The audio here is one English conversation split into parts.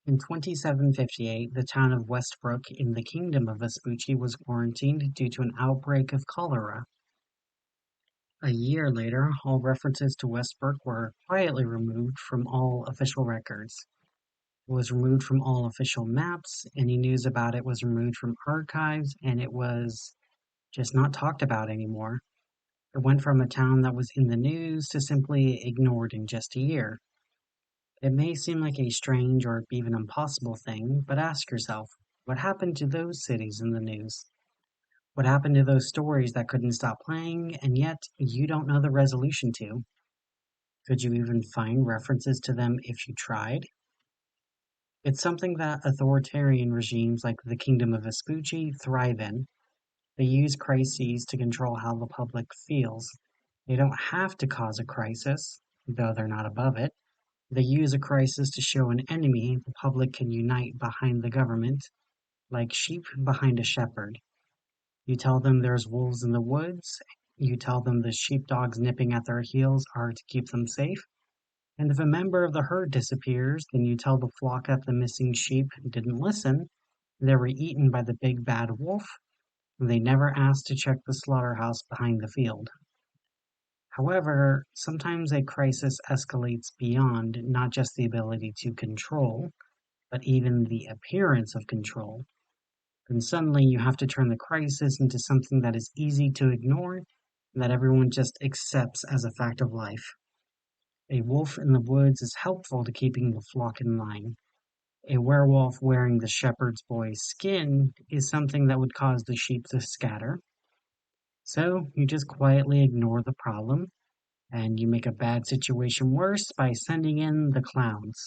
In 2758, the town of Westbrook in the Kingdom of Vespucci was quarantined due to an outbreak of cholera. A year later, all references to Westbrook were quietly removed from all official records. It was removed from all official maps, any news about it was removed from archives, and it was just not talked about anymore. It went from a town that was in the news to simply ignored in just a year. It may seem like a strange or even impossible thing, but ask yourself, what happened to those cities in the news? What happened to those stories that couldn't stop playing, and yet you don't know the resolution to? Could you even find references to them if you tried? It's something that authoritarian regimes like the Kingdom of Vespucci thrive in. They use crises to control how the public feels. They don't have to cause a crisis, though they're not above it. They use a crisis to show an enemy the public can unite behind the government, like sheep behind a shepherd. You tell them there's wolves in the woods, you tell them the sheepdogs nipping at their heels are to keep them safe, and if a member of the herd disappears, then you tell the flock that the missing sheep didn't listen, they were eaten by the big bad wolf, and they never asked to check the slaughterhouse behind the field. However, sometimes a crisis escalates beyond not just the ability to control, but even the appearance of control. Then suddenly you have to turn the crisis into something that is easy to ignore and that everyone just accepts as a fact of life. A wolf in the woods is helpful to keeping the flock in line. A werewolf wearing the shepherd's boy's skin is something that would cause the sheep to scatter. So you just quietly ignore the problem, and you make a bad situation worse by sending in the clowns.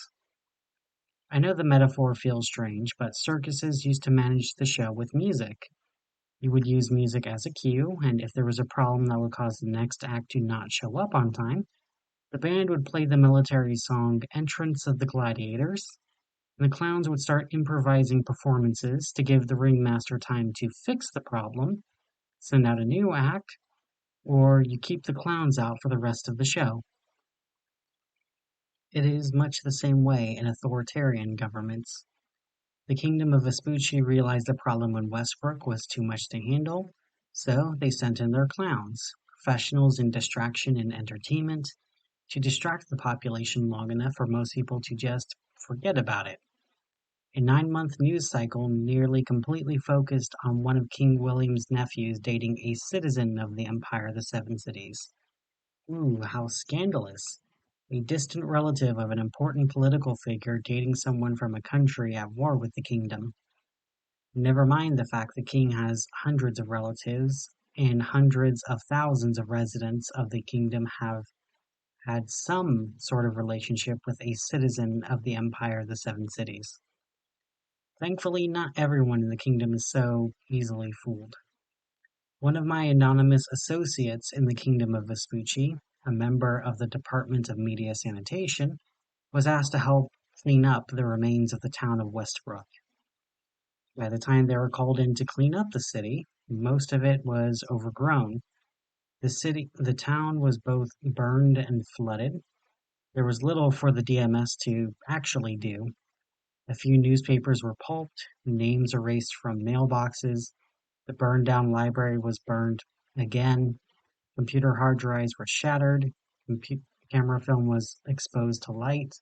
I know the metaphor feels strange, but circuses used to manage the show with music. You would use music as a cue, and if there was a problem that would cause the next act to not show up on time, the band would play the military song Entrance of the Gladiators, and the clowns would start improvising performances to give the ringmaster time to fix the problem, send out a new act, or you keep the clowns out for the rest of the show. It is much the same way in authoritarian governments. The Kingdom of Vespucci realized the problem when Westbrook was too much to handle, so they sent in their clowns, professionals in distraction and entertainment, to distract the population long enough for most people to just forget about it. A 9-month news cycle nearly completely focused on one of King William's nephews dating a citizen of the Empire of the Seven Cities. Ooh, how scandalous. A distant relative of an important political figure dating someone from a country at war with the kingdom. Never mind the fact the king has hundreds of relatives, and hundreds of thousands of residents of the kingdom have had some sort of relationship with a citizen of the Empire of the Seven Cities. Thankfully, not everyone in the kingdom is so easily fooled. One of my anonymous associates in the Kingdom of Vespucci, a member of the Department of Media Sanitation, was asked to help clean up the remains of the town of Westbrook. By the time they were called in to clean up the city, most of it was overgrown. The town was both burned and flooded. There was little for the DMS to actually do. A few newspapers were pulped, names erased from mailboxes, the burned down library was burned again, computer hard drives were shattered, camera film was exposed to light,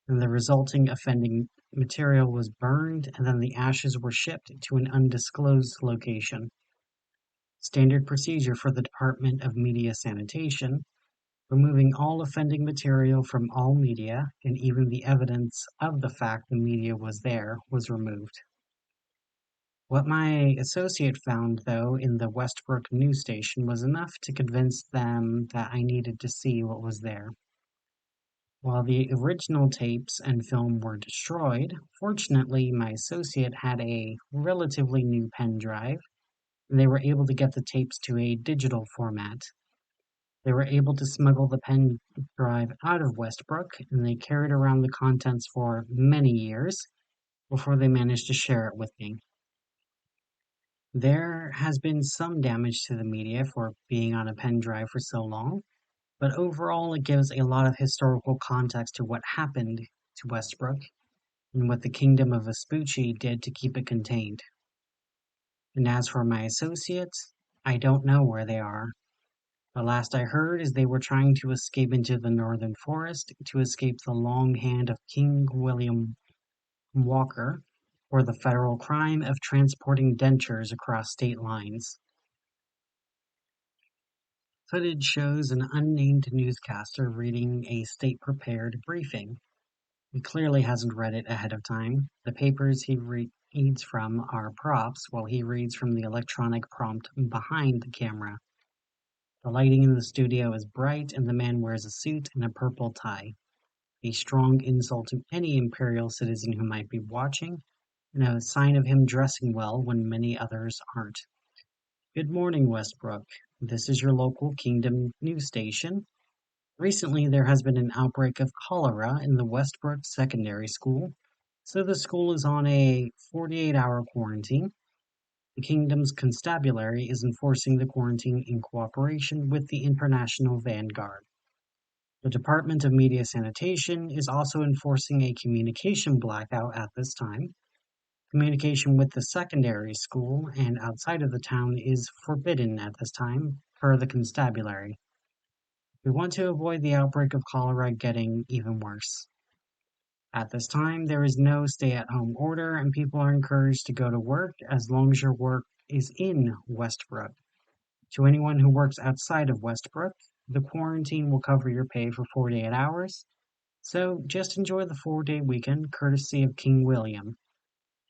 and the resulting offending material was burned, and then the ashes were shipped to an undisclosed location. Standard procedure for the Department of Media Sanitation, removing all offending material from all media, and even the evidence of the fact the media was there was removed. What my associate found, though, in the Westbrook news station was enough to convince them that I needed to see what was there. While the original tapes and film were destroyed, fortunately my associate had a relatively new pen drive, and they were able to get the tapes to a digital format. They were able to smuggle the pen drive out of Westbrook, and they carried around the contents for many years before they managed to share it with me. There has been some damage to the media for being on a pen drive for so long, but overall it gives a lot of historical context to what happened to Westbrook, and what the kingdom of Vespucci did to keep it contained. And as for my associates, I don't know where they are. The last I heard is they were trying to escape into the northern forest to escape the long hand of King William Walker for the federal crime of transporting dentures across state lines. Footage shows an unnamed newscaster reading a state-prepared briefing. He clearly hasn't read it ahead of time. The papers he reads from are props, while he reads from the electronic prompt behind the camera. The lighting in the studio is bright, and the man wears a suit and a purple tie. A strong insult to any imperial citizen who might be watching, and a sign of him dressing well when many others aren't. Good morning, Westbrook. This is your local Kingdom news station. Recently, there has been an outbreak of cholera in the Westbrook Secondary School, so the school is on a 48-hour quarantine. The Kingdom's constabulary is enforcing the quarantine in cooperation with the International Vanguard. The Department of Media Sanitation is also enforcing a communication blackout at this time. Communication with the secondary school and outside of the town is forbidden at this time, per the constabulary. We want to avoid the outbreak of cholera getting even worse. At this time, there is no stay-at-home order, and people are encouraged to go to work as long as your work is in Westbrook. To anyone who works outside of Westbrook, the quarantine will cover your pay for 48 hours, so just enjoy the 4-day weekend courtesy of King William.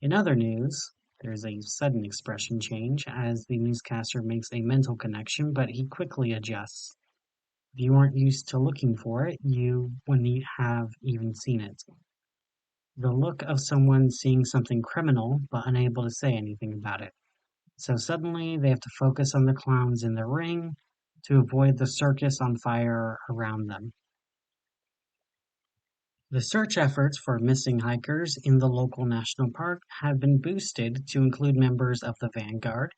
In other news, there's a sudden expression change as the newscaster makes a mental connection, but he quickly adjusts. If you aren't used to looking for it, you wouldn't have even seen it. The look of someone seeing something criminal but unable to say anything about it. So suddenly they have to focus on the clowns in the ring to avoid the circus on fire around them. The search efforts for missing hikers in the local national park have been boosted to include members of the Vanguard,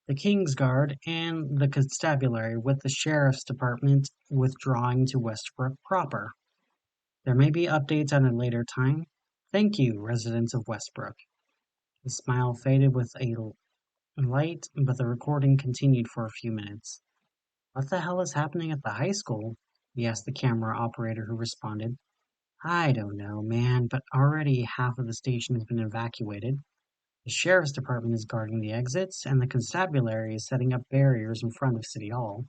the King's Guard, and the Constabulary, with the Sheriff's Department withdrawing to Westbrook proper. There may be updates at a later time. Thank you, residents of Westbrook. The smile faded with a light, but the recording continued for a few minutes. What the hell is happening at the high school? He asked the camera operator, who responded, I don't know, man, but already half of the station has been evacuated. The sheriff's department is guarding the exits, and the constabulary is setting up barriers in front of City Hall.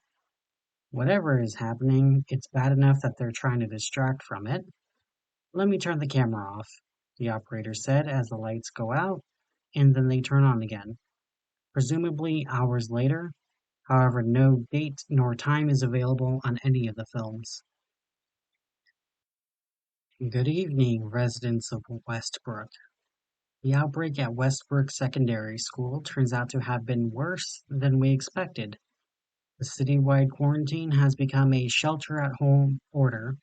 Whatever is happening, it's bad enough that they're trying to distract from it. Let me turn the camera off, the operator said as the lights go out, and then they turn on again. Presumably hours later, however, no date nor time is available on any of the films. Good evening, residents of Westbrook. The outbreak at Westbrook Secondary School turns out to have been worse than we expected. The citywide quarantine has become a shelter-at-home order.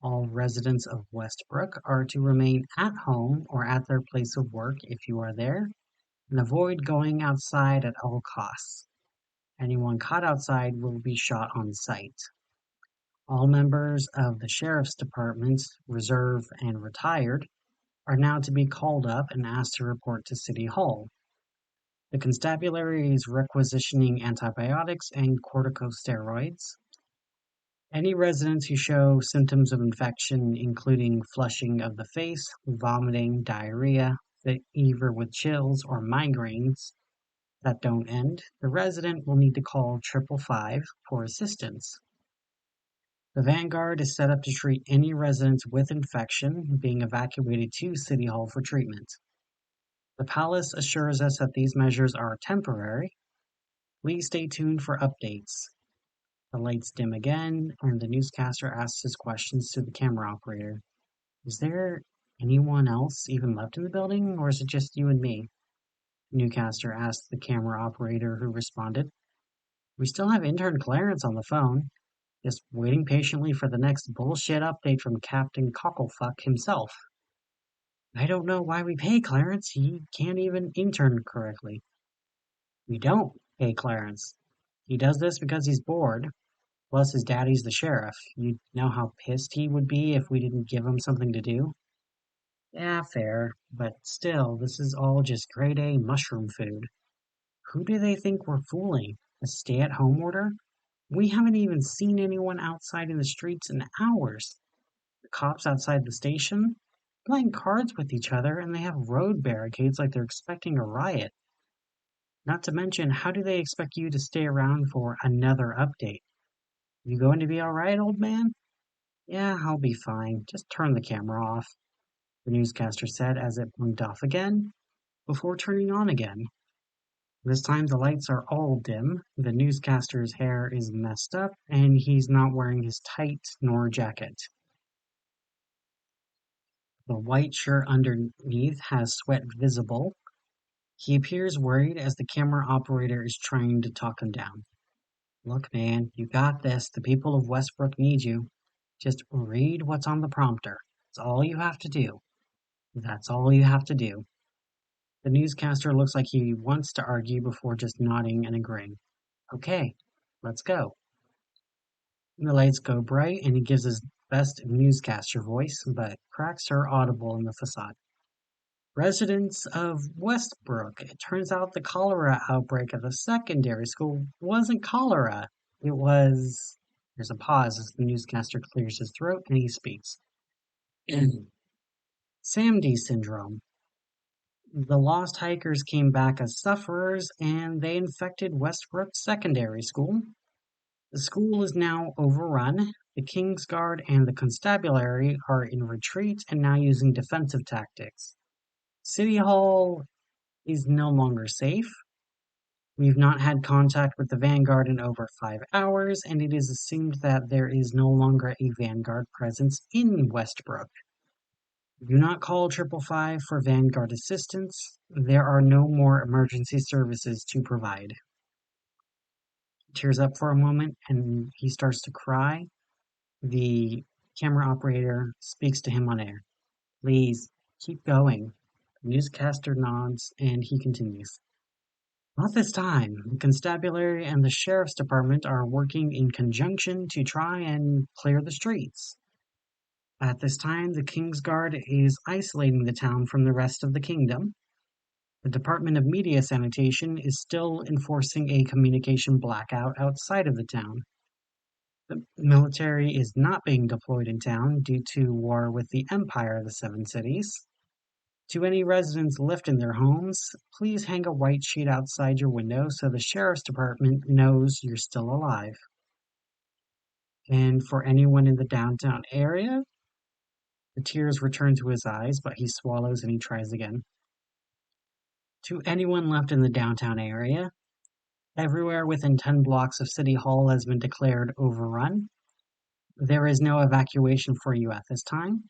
All residents of Westbrook are to remain at home or at their place of work if you are there, and avoid going outside at all costs. Anyone caught outside will be shot on sight. All members of the Sheriff's Department, reserve and retired, are now to be called up and asked to report to City Hall. The constabulary is requisitioning antibiotics and corticosteroids. Any residents who show symptoms of infection, including flushing of the face, vomiting, diarrhea, fever with chills, or migraines that don't end, the resident will need to call 555 for assistance. The Vanguard is set up to treat any residents with infection being evacuated to City Hall for treatment. The palace assures us that these measures are temporary. Please stay tuned for updates. The lights dim again, and the newscaster asks his questions to the camera operator. Is there anyone else even left in the building, or is it just you and me? The newscaster asked the camera operator, who responded, We still have intern Clarence on the phone, just waiting patiently for the next bullshit update from Captain Cocklefuck himself. I don't know why we pay Clarence, he can't even intern correctly. We don't pay Clarence. He does this because he's bored. Plus his daddy's the sheriff. You know how pissed he would be if we didn't give him something to do? Yeah, fair, but still, this is all just grade A mushroom food. Who do they think we're fooling? A stay-at-home order? We haven't even seen anyone outside in the streets in hours. The cops outside the station? Playing cards with each other, and they have road barricades like they're expecting a riot. Not to mention, how do they expect you to stay around for another update? You going to be alright, old man? Yeah, I'll be fine. Just turn the camera off, the newscaster said as it blinked off again, before turning on again. This time the lights are all dim, the newscaster's hair is messed up, and he's not wearing his tights nor jacket. The white shirt underneath has sweat visible. He appears worried as the camera operator is trying to talk him down. Look, man, you got this. The people of Westbrook need you. Just read what's on the prompter. That's all you have to do. That's all you have to do. The newscaster looks like he wants to argue before just nodding and agreeing. Okay, let's go. The lights go bright and he gives his best newscaster voice, but cracks are audible in the facade. Residents of Westbrook. It turns out the cholera outbreak at the secondary school wasn't cholera. It was. There's a pause as the newscaster clears his throat and he speaks. Samedi Syndrome. The lost hikers came back as sufferers and they infected Westbrook Secondary School. The school is now overrun. The King's Guard and the Constabulary are in retreat and now using defensive tactics. City Hall is no longer safe. We've not had contact with the Vanguard in over 5 hours, and it is assumed that there is no longer a Vanguard presence in Westbrook. Do not call 555 for Vanguard assistance. There are no more emergency services to provide. He tears up for a moment and he starts to cry. The camera operator speaks to him on air. Please, keep going. The newscaster nods and he continues. Not this time. The constabulary and the sheriff's department are working in conjunction to try and clear the streets. At this time, the King's Guard is isolating the town from the rest of the kingdom. The Department of Media Sanitation is still enforcing a communication blackout outside of the town. The military is not being deployed in town due to war with the Empire of the Seven Cities. To any residents left in their homes, please hang a white sheet outside your window so the sheriff's department knows you're still alive. And for anyone in the downtown area, the tears return to his eyes, but he swallows and he tries again. To anyone left in the downtown area, everywhere within 10 blocks of City Hall has been declared overrun. There is no evacuation for you at this time.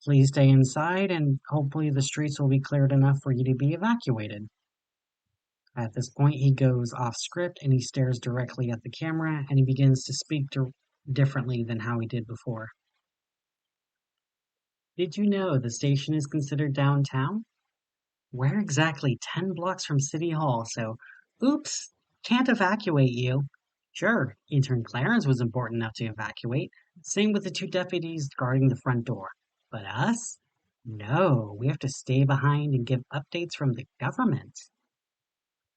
Please stay inside and hopefully the streets will be cleared enough for you to be evacuated. At this point, he goes off script and he stares directly at the camera and he begins to speak differently than how he did before. Did you know the station is considered downtown? We're exactly 10 blocks from City Hall, so oops, can't evacuate you. Sure, intern Clarence was important enough to evacuate. Same with the 2 deputies guarding the front door. But us? No, we have to stay behind and give updates from the government.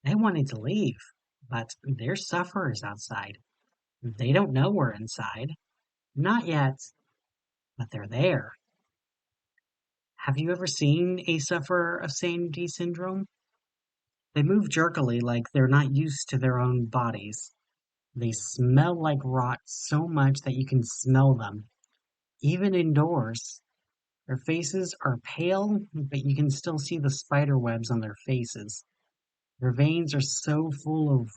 They wanted to leave, but there's sufferers outside. They don't know we're inside. Not yet, but they're there. Have you ever seen a sufferer of Samedi Syndrome? They move jerkily like they're not used to their own bodies. They smell like rot so much that you can smell them, even indoors. Their faces are pale, but you can still see the spider webs on their faces. Their veins are so full of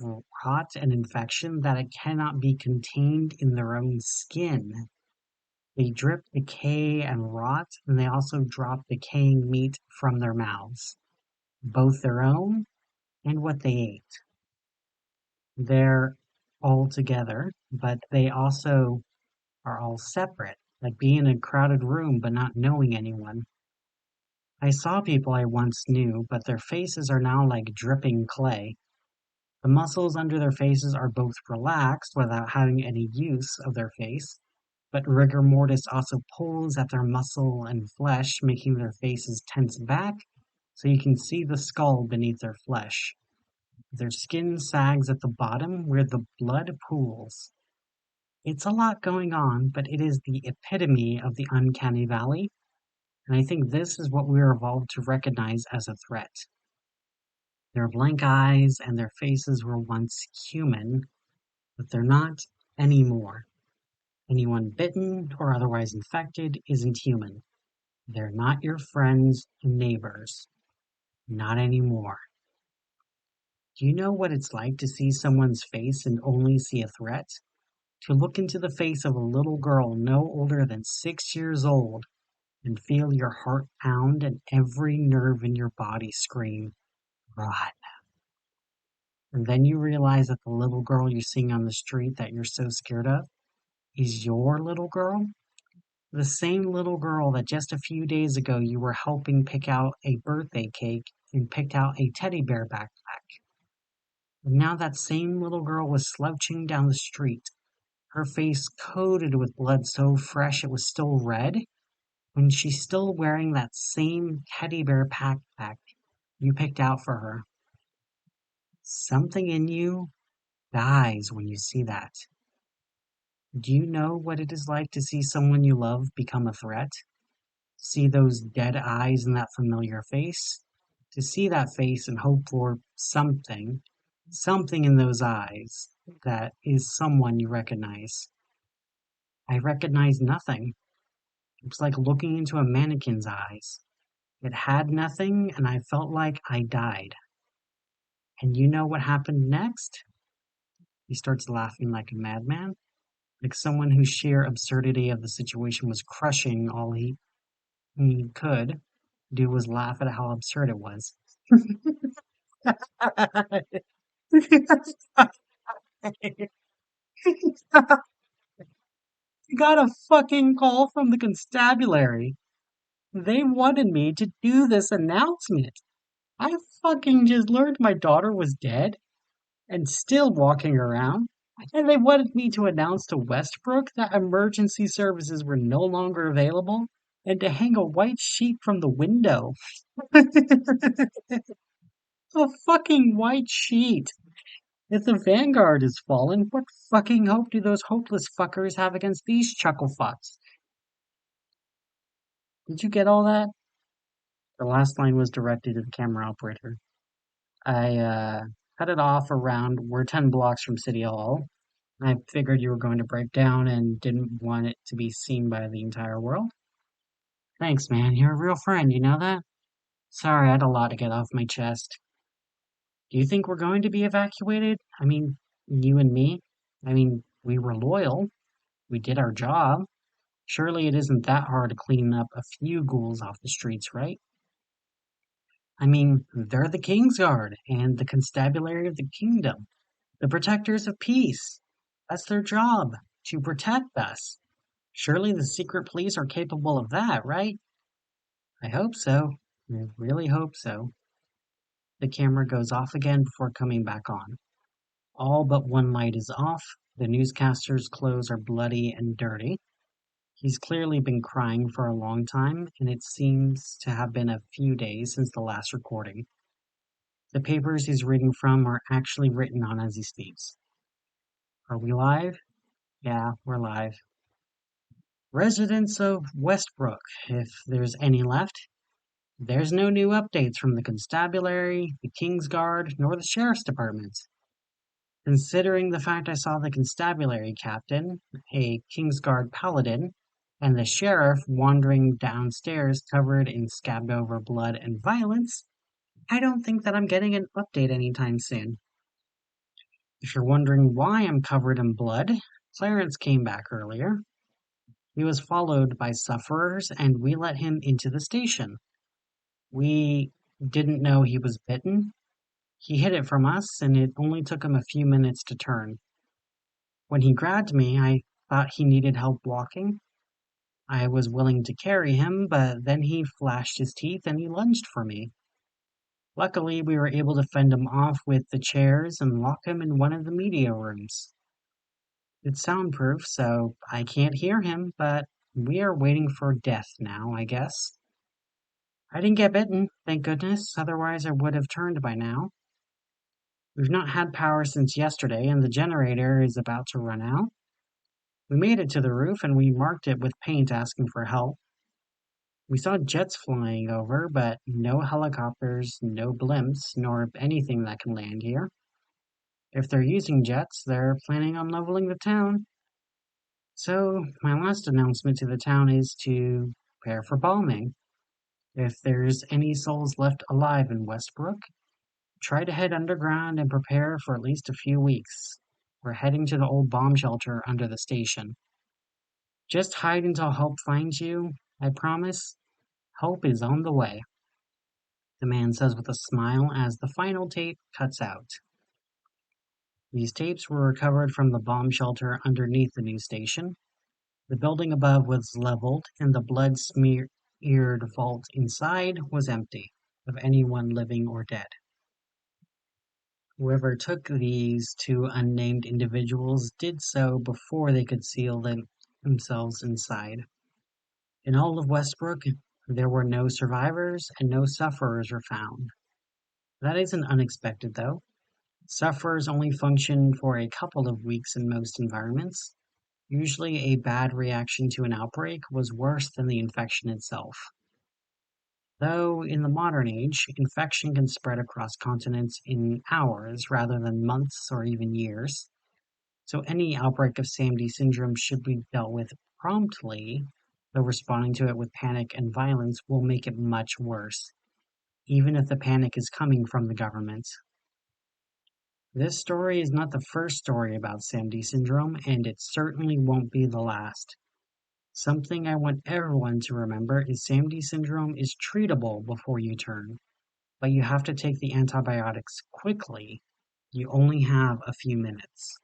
rot and infection that it cannot be contained in their own skin. They drip decay and rot, and they also drop decaying meat from their mouths, both their own and what they ate. They're all together, but they also are all separate, like being in a crowded room but not knowing anyone. I saw people I once knew, but their faces are now like dripping clay. The muscles under their faces are both relaxed without having any use of their face. but rigor mortis also pulls at their muscle and flesh, making their faces tense back so you can see the skull beneath their flesh. Their skin sags at the bottom where the blood pools. It's a lot going on, but it is the epitome of the uncanny valley, and I think this is what we were evolved to recognize as a threat. Their blank eyes and their faces were once human, but they're not anymore. Anyone bitten or otherwise infected isn't human. They're not your friends and neighbors. Not anymore. Do you know what it's like to see someone's face and only see a threat? To look into the face of a little girl no older than 6 years old and feel your heart pound and every nerve in your body scream, run. And then you realize that the little girl you're seeing on the street that you're so scared of is your little girl. The same little girl that just a few days ago you were helping pick out a birthday cake and picked out a teddy bear backpack. And now that same little girl was slouching down the street, her face coated with blood so fresh it was still red, when she's still wearing that same teddy bear backpack you picked out for her. Something in you dies when you see that. Do you know what it is like to see someone you love become a threat? See those dead eyes in that familiar face? To see that face and hope for something in those eyes that is someone you recognize. I recognize nothing. It's like looking into a mannequin's eyes. It had nothing, and I felt like I died. And you know what happened next? He starts laughing like a madman, like someone whose sheer absurdity of the situation was crushing. All he could do was laugh at how absurd it was. I got a fucking call from the constabulary. They wanted me to do this announcement. I fucking just learned my daughter was dead and still walking around. And they wanted me to announce to Westbrook that emergency services were no longer available and to hang a white sheet from the window. A fucking white sheet. If the vanguard is fallen, what fucking hope do those hopeless fuckers have against these chuckle fucks? Did you get all that? The last line was directed to the camera operator. I cut it off around, we're 10 blocks from City Hall. I figured you were going to break down and didn't want it to be seen by the entire world. Thanks, man. You're a real friend, you know that? Sorry, I had a lot to get off my chest. Do you think we're going to be evacuated? I mean, you and me? I mean, we were loyal. We did our job. Surely it isn't that hard to clean up a few ghouls off the streets, right? I mean, they're the Kingsguard and the Constabulary of the Kingdom, the protectors of peace. That's their job, to protect us. Surely the secret police are capable of that, right? I hope so. I really hope so. The camera goes off again before coming back on. All but one light is off. The newscaster's clothes are bloody and dirty. He's clearly been crying for a long time, and it seems to have been a few days since the last recording. The papers he's reading from are actually written on as he speaks. Are we live? Yeah, we're live. Residents of Westbrook, if there's any left. There's no new updates from the constabulary, the Kingsguard, nor the sheriff's department. Considering the fact I saw the constabulary captain, a Kingsguard paladin, and the sheriff wandering downstairs covered in scabbed over blood and violence, I don't think that I'm getting an update anytime soon. If you're wondering why I'm covered in blood, Clarence came back earlier. He was followed by sufferers, and we let him into the station. We didn't know he was bitten. He hid it from us, and it only took him a few minutes to turn. When he grabbed me, I thought he needed help walking. I was willing to carry him, but then he flashed his teeth and he lunged for me. Luckily, we were able to fend him off with the chairs and lock him in one of the media rooms. It's soundproof, so I can't hear him, but we are waiting for death now, I guess. I didn't get bitten, thank goodness, otherwise I would have turned by now. We've not had power since yesterday, and the generator is about to run out. We made it to the roof and we marked it with paint asking for help. We saw jets flying over, but no helicopters, no blimps, nor anything that can land here. If they're using jets, they're planning on leveling the town. So, my last announcement to the town is to prepare for bombing. If there's any souls left alive in Westbrook, try to head underground and prepare for at least a few weeks. We're heading to the old bomb shelter under the station. Just hide until help finds you, I promise. Help is on the way, the man says with a smile as the final tape cuts out. These tapes were recovered from the bomb shelter underneath the new station. The building above was leveled, and the blood-smeared vault inside was empty of anyone living or dead. Whoever took these two unnamed individuals did so before they could seal themselves inside. In all of Westbrook, there were no survivors and no sufferers were found. That isn't unexpected, though. Sufferers only function for a couple of weeks in most environments. Usually, a bad reaction to an outbreak was worse than the infection itself. Though, in the modern age, infection can spread across continents in hours rather than months or even years. So, any outbreak of Samedi Syndrome should be dealt with promptly, though responding to it with panic and violence will make it much worse, even if the panic is coming from the government. This story is not the first story about Samedi Syndrome, and it certainly won't be the last. Something I want everyone to remember is Samedi Syndrome is treatable before you turn, but you have to take the antibiotics quickly. You only have a few minutes.